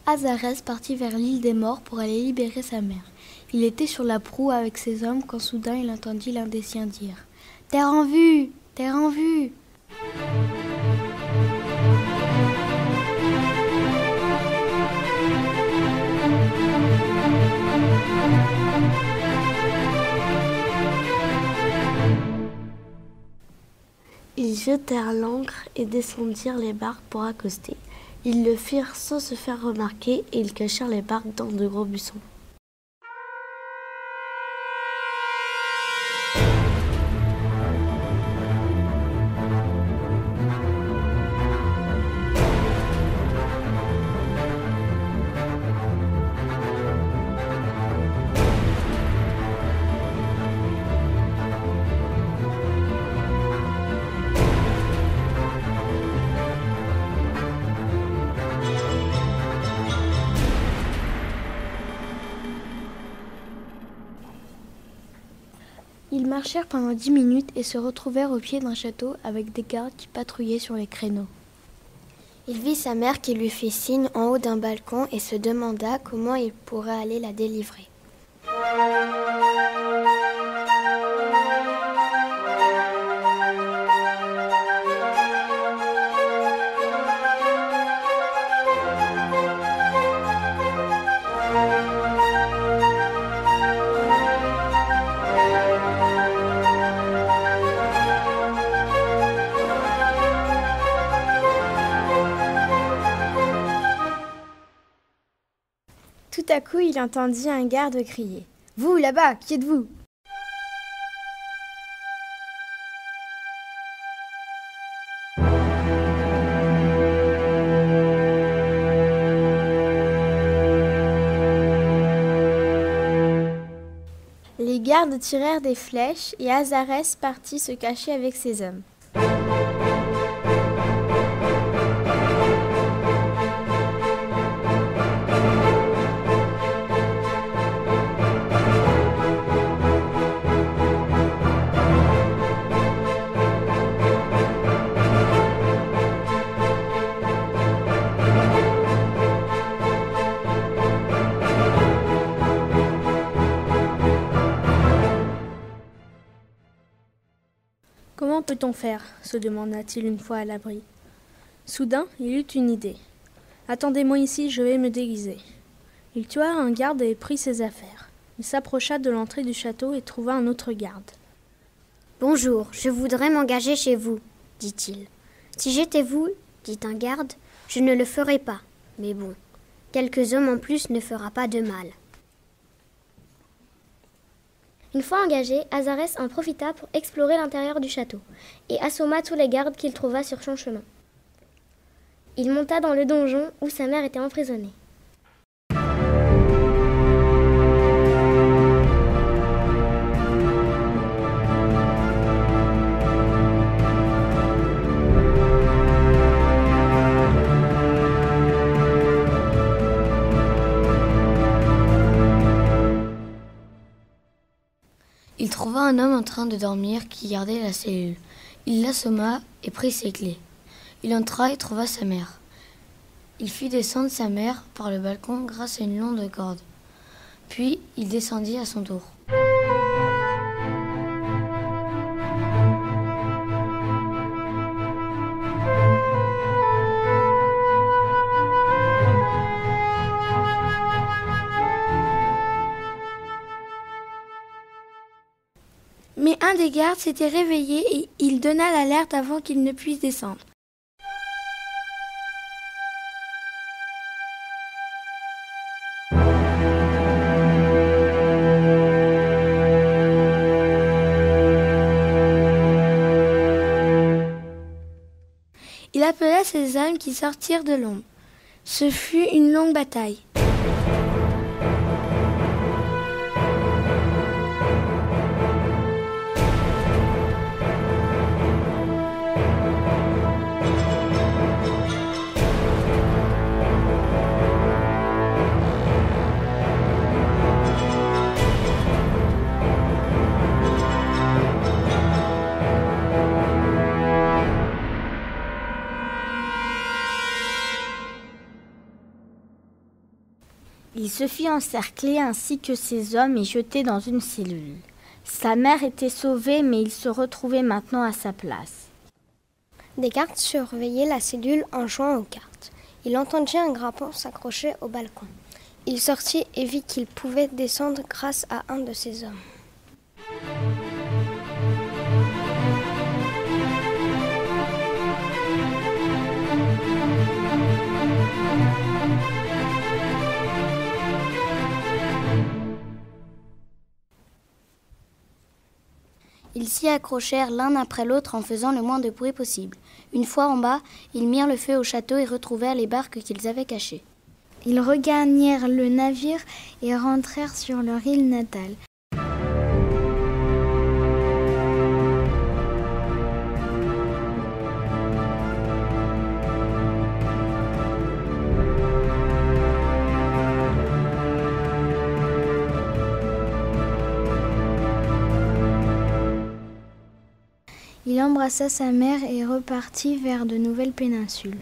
Azarès partit vers l'île des morts pour aller libérer sa mère. Il était sur la proue avec ses hommes quand soudain il entendit l'un des siens dire « Terre en vue! Terre en vue !» Ils jetèrent l'ancre et descendirent les barques pour accoster. Ils le firent sans se faire remarquer et ils cachèrent les barques dans de gros buissons. Ils marchèrent pendant 10 minutes et se retrouvèrent au pied d'un château avec des gardes qui patrouillaient sur les créneaux. Il vit sa mère qui lui fit signe en haut d'un balcon et se demanda comment il pourrait aller la délivrer. Tout à coup, il entendit un garde crier « Vous, là-bas, qui êtes-vous » Les gardes tirèrent des flèches et Azarès partit se cacher avec ses hommes. Comment peut-on faire ? Se demanda-t-il une fois à l'abri. Soudain, il eut une idée. « Attendez-moi ici, je vais me déguiser. » Il tua un garde et prit ses affaires. Il s'approcha de l'entrée du château et trouva un autre garde. « Bonjour, je voudrais m'engager chez vous, dit-il. « Si j'étais vous, dit un garde, je ne le ferais pas. Mais bon, quelques hommes en plus ne fera pas de mal. » Une fois engagé, Azarès en profita pour explorer l'intérieur du château et assomma tous les gardes qu'il trouva sur son chemin. Il monta dans le donjon où sa mère était emprisonnée. Il trouva un homme en train de dormir qui gardait la cellule. Il l'assomma et prit ses clés. Il entra et trouva sa mère. Il fit descendre sa mère par le balcon grâce à une longue corde. Puis il descendit à son tour. Mais un des gardes s'était réveillé et il donna l'alerte avant qu'il ne puisse descendre. Il appela ses hommes qui sortirent de l'ombre. Ce fut une longue bataille. Il se fit encercler ainsi que ses hommes et jeté dans une cellule. Sa mère était sauvée, mais il se retrouvait maintenant à sa place. Des gardes surveillaient la cellule en jouant aux cartes. Il entendit un grappin s'accrocher au balcon. Il sortit et vit qu'il pouvait descendre grâce à un de ses hommes. Ils s'y accrochèrent l'un après l'autre en faisant le moins de bruit possible. Une fois en bas, ils mirent le feu au château et retrouvèrent les barques qu'ils avaient cachées. Ils regagnèrent le navire et rentrèrent sur leur île natale. Il embrassa sa mère et repartit vers de nouvelles péninsules.